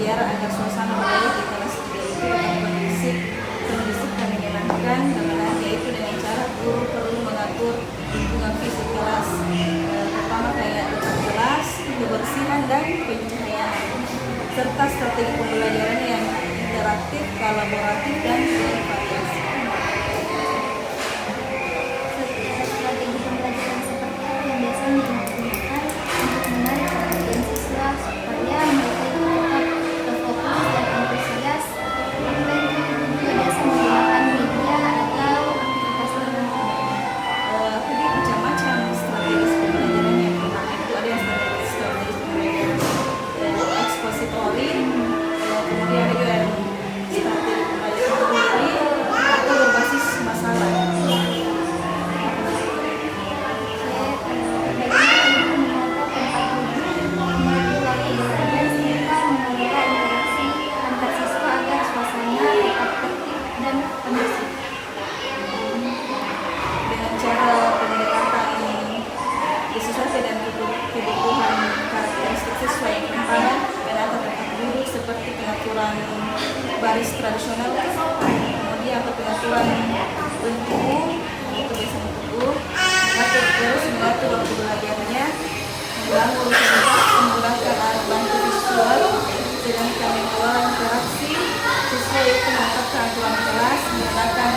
belajar agar suasana belajar di kelas 3 itu kondusif dan menyenangkan, yaitu dengan cara guru perlu mengatur lingkungan fisik kelas, pertama kayak tempat kelas, kebersihan dan pencahayaan, serta strategi pembelajaran yang interaktif, kolaboratif dan bervariasi. Strategi pembelajaran seperti apa yang biasanya digunakan untuk menarik perhatian siswa supaya mereka itu tetap terfokus dan antusias? Selain itu juga biasa menggunakan media atau aktivitas tertentu. Tadi macam-macam strategi pembelajaran. Yang pertama itu ada yang strategi pembelajaran ekspositori, kemudian ada juga yang strategi pembelajaran teori atau berbasis masalah. Dengan cara pendekatan disesuaikan dengan kebutuhan karakteristik siswa yang rentan dan atau tempat duduk seperti pengaturan baris tradisional, kemudian atau pengaturan bentuk itu biasanya bentuk, mengatur waktu belajarnya, mengganggu rutinitas, menggunakan alat bantu visual, sedangkan mengelola interaksi siswa itu menetapkan aturan kelas menggunakan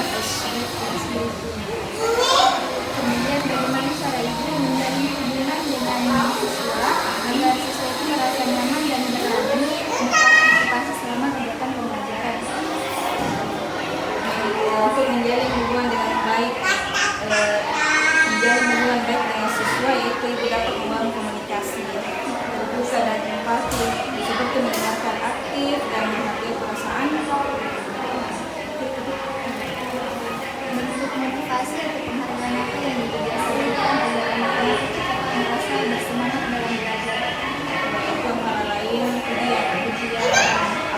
Kemudian bagaimana cara ibu menjalin hubungan dengan siswa agar siswa itu merasa nyaman dan berani berpartisipasi selama kegiatan pembelajaran? Untuk menjalin hubungan dengan baik, dengan siswa, yaitu ibu dapat membangun komunikasi terbuka dan empati, seperti mendengarkan aktif dan menghargai perasaan. Bentuk motivasi atau penghargaan apa yang ibu biasa berikan agar anak-anak itu tetap merasa bersemangat dalam belajar? Itu antara lain pujian,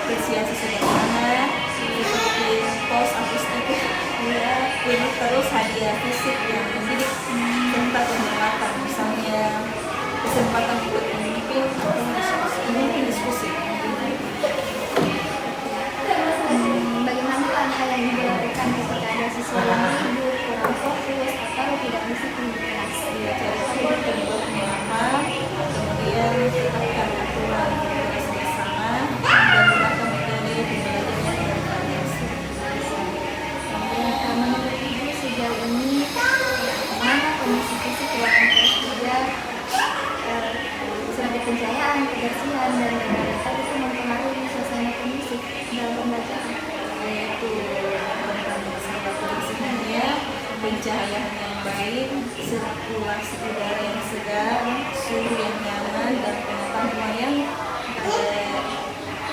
apresiasi sederhana seperti tos apresiatif, ini terus hadiah fisik yang mendidik, serta penghormatan, misalnya kesempatan untuk memimpin diskusi. Bagaimana langkah yang ibu lakukan ketika ada siswa yang tidur, kurang fokus, atau tidak disiplin di kelas? Cari tahu penyebabnya apa, kemudian tetapkan aturan tugas bersama dan gunakan metode pembelajaran yang bervariasi. Menurut ibu sejauh ini bagaimana kondisi fisik ruangan kelas 3 sebagai pencahayaan, kebersihan, dan legalitas itu mempengaruhi suasana kondusif dalam pembelajaran? Yaitu tentang masalah kebersihannya, pencahayaan yang baik, sirkulasi udara yang segar, suhu yang nyaman, dan pengetahuan yang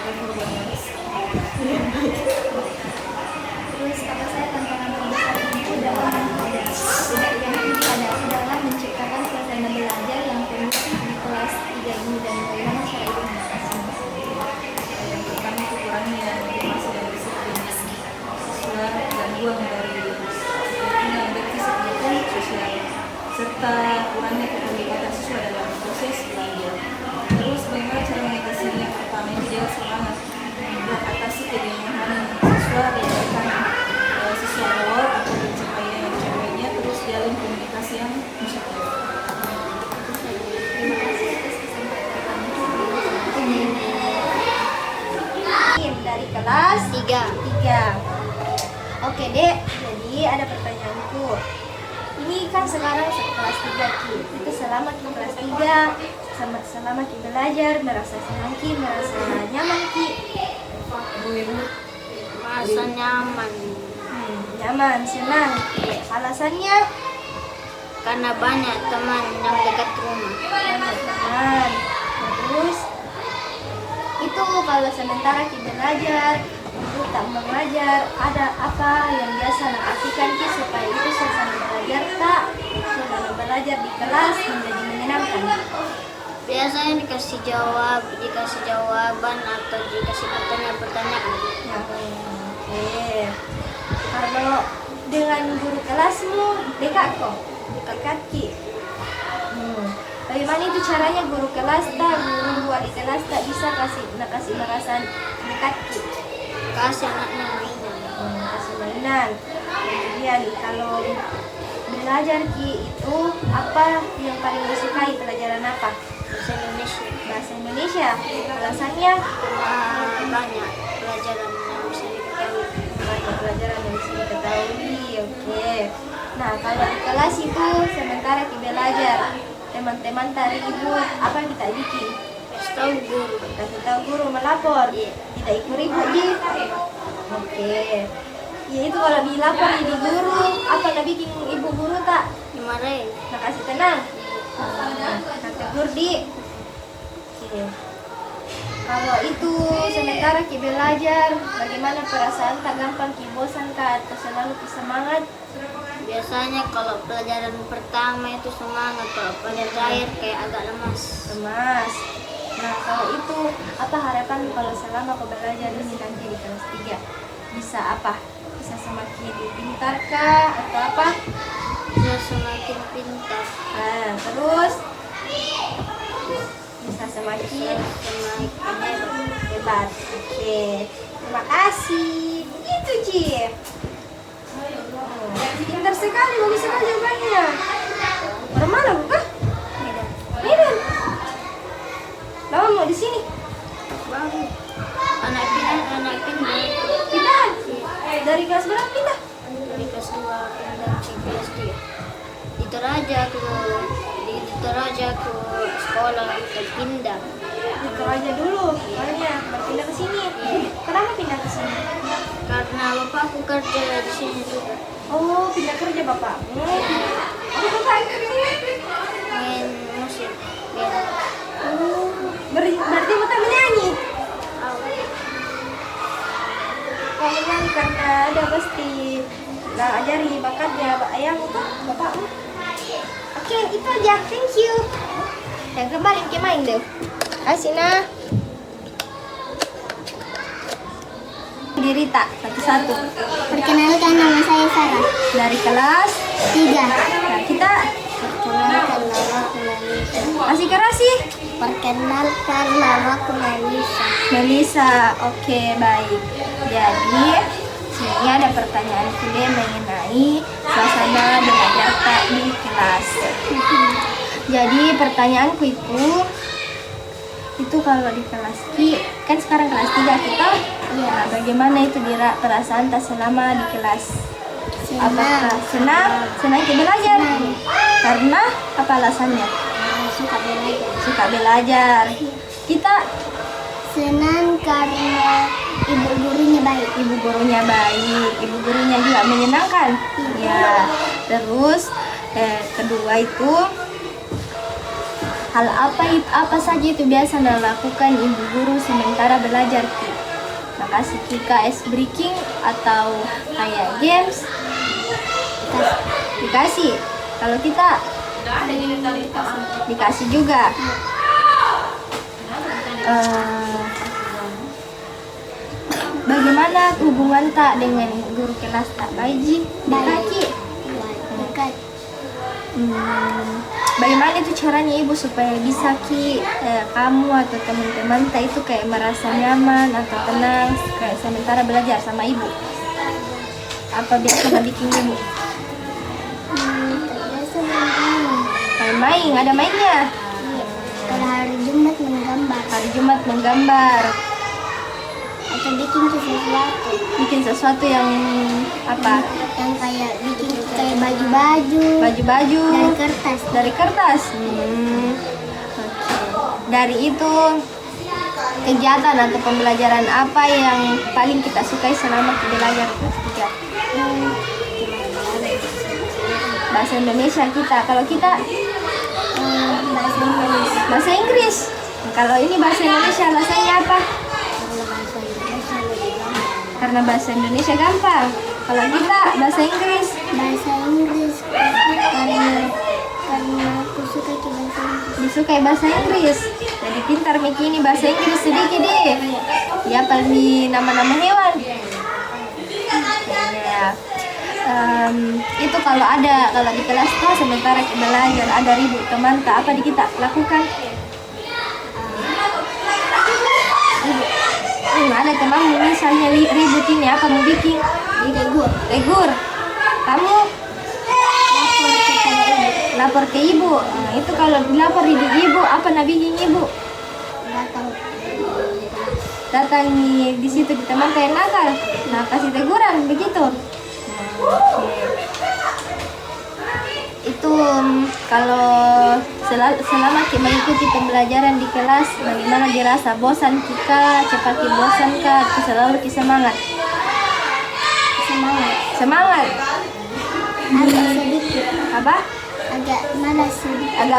performance yang baik. Terus kata saya tantangan terbesar ibu dalam dalam menciptakan suasana belajar yang kondusif di kelas 3 ini, dan bagaimana cara ibu mengatasinya? Yang pertama itu kurangnya motivasi dan disiplin siswa, gangguan dari lingkungan baik fisik maupun sosial, serta kurangnya keterlibatan siswa dalam proses belajar. Terus bagaimana cara mengatasinya? Pertama itu dia semangat mengatasi kejenuhan siswa, berikan siswa reward atau pencapaian yang dicapainya, terus jalin komunikasi yang musyawarah. Terima kasih atas kesempatan dari kelas 3. Oke dek, jadi ada pertanyaanku. Ini kan sekarang kelas 3 Ki. Itu selama Ki kelas 3, selama Ki belajar, merasa senang Ki, merasa nyaman Ki? Merasa nyaman Nyaman, senang. Alasannya? karena banyak teman yang dekat rumah. Teman. Terus itu kalau sementara kita belajar, itu tak mengajar, ada apa yang biasa nakasikan Ki supaya itu suasana belajar di kelas menjadi menyenangkan? Biasanya dikasih jawaban atau dikasih pertanyaan. Ya, oke. Kalau dengan guru kelasmu dekat kok? Dekat Ki? bagaimana itu caranya guru kelas tak, guru wali kelas tak bisa kasih merasa dekat Ki? Kasih anaknya mainan. Kasih mainan. Kemudian kalau belajar Ki itu apa yang paling disukai, pelajaran apa? Bahasa Indonesia. Bahasa Indonesia. Alasannya Banyak pelajaran yang bisa diketahui. banyak pelajaran yang bisa diketahui. Oke. Nah, kalau di kelas itu sementara kita belajar, teman-teman tak ribut, apa yang kita bikin? Kasih tahu guru. Kasih tahu guru, melapor. Tidak ikut ribut di. Oke. Ya itu kalau dilapor di guru, apa nak bikin ibu guru tak? Dimarahin. Nak kasih tenang. Nak tegur di. Oke. Kalau itu sementara kita belajar, bagaimana perasaan tak gampang kita bosan kah atau selalu kita semangat? Biasanya kalau pelajaran pertama itu semangat, kalau pelajaran terakhir kayak agak lemas. Lemas. Nah, kalau itu apa harapan kalau selama kau belajar ini nanti di kelas 3? Bisa apa? Bisa semakin pintar kah atau apa? Bisa semakin pintar. Nah, terus bisa semakin hebat. Oke. Terima kasih. Begitu, Ci. Pintar sekali, bagus sekali jawabannya. Orang mana, bukan? Medan. Lama mau di sini? Baru. Anak pindah. Pindah. Dari kelas berapa pindah? Dari kelas 2 pindah ke kelas 3. Di Toraja ke sekolah pindah. Itu aja dulu. Soalnya berpindah ke sini. Kenapa pindah ke sini? Karena bapakku kerja di sini juga. Oh, pindah kerja bapakmu. Apa bapak Main musik. Band. Oh, berarti bapak menyanyi. Kalau menyanyi karena ada pasti lah ajari bakatnya ayahmu tuh, bapakmu. Oke, itu aja. Thank you. Yang kemarin kita main deh. Asina. Diri tak satu-satu. Perkenalkan, nama saya Sarah. Dari kelas 3. Nah, kita Perkenalkan, namaku Melisa. masih keras sih. Perkenalkan, namaku Melisa. Melisa, oke baik. Jadi sini ada pertanyaan kuliah mengenai suasana belajar tak di kelas. Jadi pertanyaanku itu kalau di kelas Ki, kan sekarang kelas 3 kita. Nah, bagaimana itu Dira perasaan tak selama di kelas? Apakah senang kita belajar? Karena apa alasannya? Suka belajar. Suka belajar. Kita Senang karena ibu gurunya baik. ibu gurunya baik, ibu gurunya juga menyenangkan. Ya, terus kedua itu hal apa saja itu biasa dilakukan ibu guru sementara belajar Ki? Makasih Kika ice breaking atau kayak games? Dikasih. Kalau kita dikasih juga. Bagaimana hubungan tak dengan guru kelas tak Baiji? Kaki. Dekat. Bagaimana itu caranya ibu supaya bisa Ki kamu atau teman-teman tak itu kayak merasa nyaman atau tenang kayak sementara belajar sama ibu? Apa biasa bikin ibu? Biasa main. Kayak main, ada mainnya. Kalau hari Jumat menggambar. Hari Jumat menggambar. Atau bikin sesuatu yang apa? yang kayak bikin kayak baju-baju Baju-baju dari kertas. dari kertas. Oke. Dari itu kegiatan atau pembelajaran apa yang paling kita sukai selama kita belajar kelas 3? Bahasa Indonesia kita. Kalau kita bahasa Inggris. Kalau ini bahasa Indonesia alasannya apa? Karena bahasa Indonesia gampang. Kalau kita bahasa Inggris karena aku suka ke bahasa Inggris. disukai bahasa Inggris. Jadi pintar Miki ini bahasa Inggris sedikit deh. Ya paling nama-nama hewan. Ya. Itu kalau di kelas tuh sementara kita belajar ada ribut teman tak apa di kita lakukan? Ada teman misalnya ribut ini apa mau bikin? Tegur. Kamu lapor ke ibu. Nah, itu kalau dilapor ibu apa bikin ibu? Datangi di situ di teman kayak nakal. Nah, kasih teguran begitu. Itu kalau selama kita mengikuti pembelajaran di kelas, bagaimana dirasa bosan kita, cepat bosan kah, selalu semangat. Agak sedikit. Apa? Agak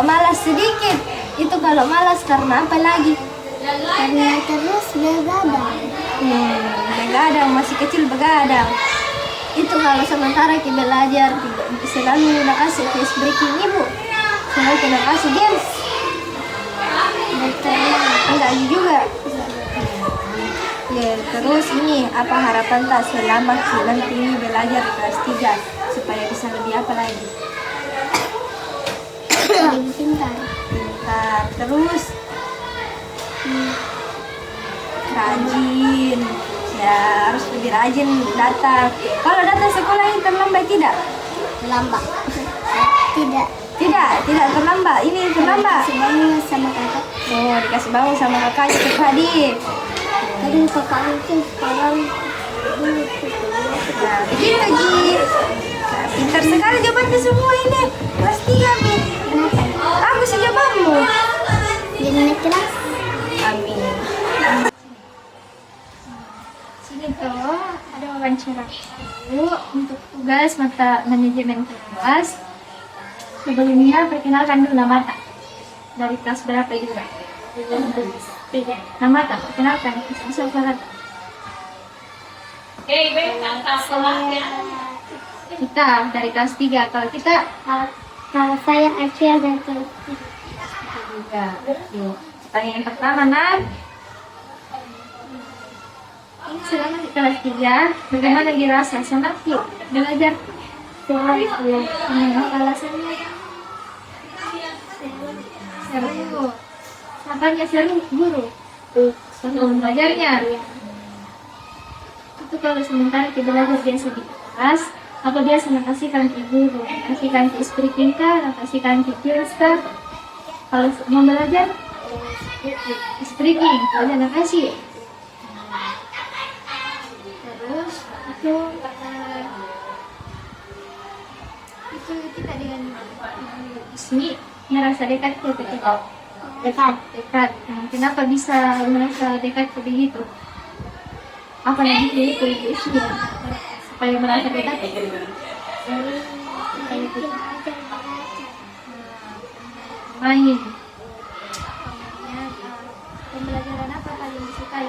malas sedikit. Itu kalau malas karena apa lagi? Karena terus begadang. Begadang, masih kecil begadang. Itu kalau sementara kita belajar selalu nak kasih face breaking ibu, selalu kita kasih games. Enggak juga. Ya, terus ini apa harapan tak selama nanti ini belajar di kelas 3 supaya bisa lebih apa lagi? Lebih pintar. Terus rajin. Ya, harus lebih rajin datang. Kalau datang sekolah ini terlambat tidak? Lambat. Tidak terlambat. Ini terlambat. Dikasih bangun sama kakak. Oh, dikasih bangun sama kakaknya ke Hadir. Tadi kakak itu sekarang Nah, begitu Ji. Nah, pintar sekali jawabannya semua ini. Kelas 3 Mi. Aku sih jawabanmu. jadi naik kelas. Amin. Sini tuh ada wawancara dulu untuk tugas mata manajemen kelas. Sebelumnya perkenalkan dulu nama tak. Dari kelas berapa juga? Nama tak perkenalkan. Bisa banget. Kita dari kelas 3. Kalau kita Kalau saya Acia dan kelas juga. Pertanyaan pertama, Nan. Ini selama di kelas 3, bagaimana dirasa? Senang yuk belajar. Alasannya seru. Apanya seru, guru? Seru belajarnya. Itu kalau sementara kita belajar biasa di kelas, apa biasa kasihkan ke guru, kasihkan ke speaking kah, kasihkan ke tulis kah? Kalau mau belajar speaking, kalian nak kasih. Terus itu kita dengan sini merasa dekat ke kita. Dekat. Nah, kenapa bisa merasa dekat begitu? Apa yang itu supaya merasa dekat? Main. Pembelajaran apa paling disukai?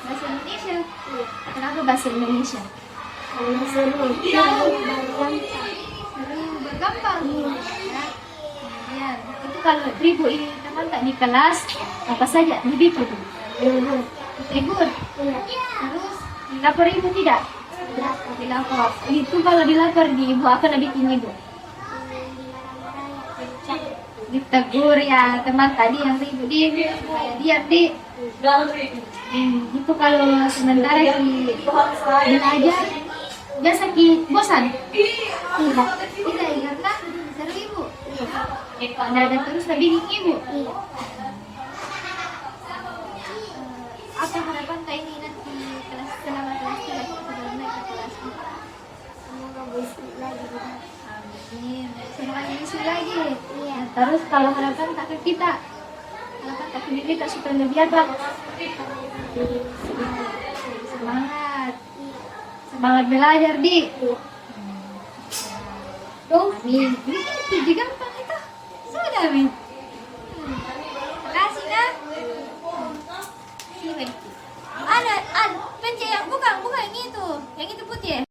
Bahasa Indonesia. Kenapa bahasa Indonesia? Bergampang. Itu kalau ibu ini teman tak di kelas, apa saja begitu. Tegur. Terus dilapor ibu tidak? Dilapor. Itu kalau dilapor di ibu apa nak bikin ibu? Ditegur ya teman tadi yang ribut dia di. Itu kalau sementara di belajar biasa bosan? Tidak karena seru ibu. Ada terus lebih ibu. Apa harapan kak ini nanti kelas selama kelas 3 sebelum naik ke kelas 4? Semoga bisa lagi. Amin. Semoga bisa lagi. Iya. Terus kalau harapan tak ke kita, harapan tak ke kita supaya lebih apa? Semangat belajar di. Amin. Itu juga